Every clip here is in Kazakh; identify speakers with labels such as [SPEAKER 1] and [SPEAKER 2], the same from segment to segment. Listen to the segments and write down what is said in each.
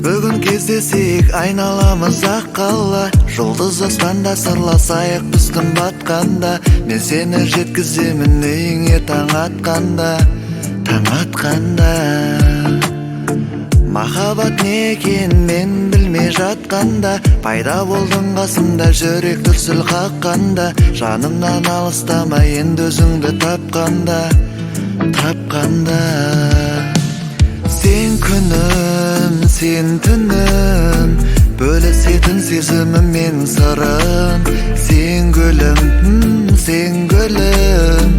[SPEAKER 1] Бүгін кездесейік, айналамыз ақ қала. Жұлдыз аспанда сырласайық біз күн батқанда. Мен сені жеткіземін үйіңе таң атқанда, таң атқанда. Махаббат не екен мен білмей жатқанда, пайда болдың қасымда, жүрек дүрсіл қаққанда. Жанымнан алыстама енді өзіңді тапқанда, тапқанда. Сен күнім, сен түнім, бөлісетін сезімім мен сырым. Сен гүлім, сен гүлім,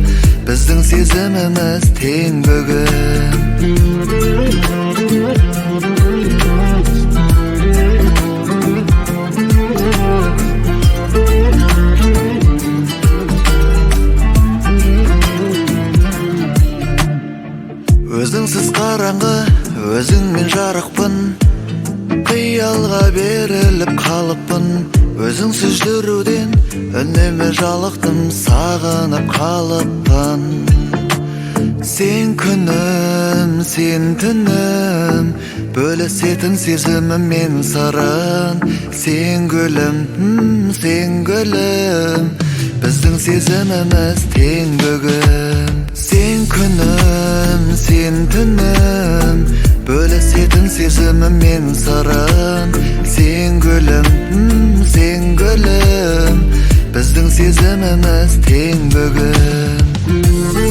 [SPEAKER 1] біздің сезіміміз тең бүгін. Өзіңсіз қараңғы, өзіңмен жарықпын, қиялға беріліп қалыппын. Өзіңсіз жүруден үнемі жалықтым, сағынып қалыппын. Сен күнім, сен түнім, бөлісетін сезімім мен сырын. Сен гүлім, сен гүлім, біздің сезіміміз тең бүгін. Сен күнім, сен түнім, бөлісетін сезімім мен сырын. Сен гүлім, сен гүлім, біздің сезіміміз тең бүгін.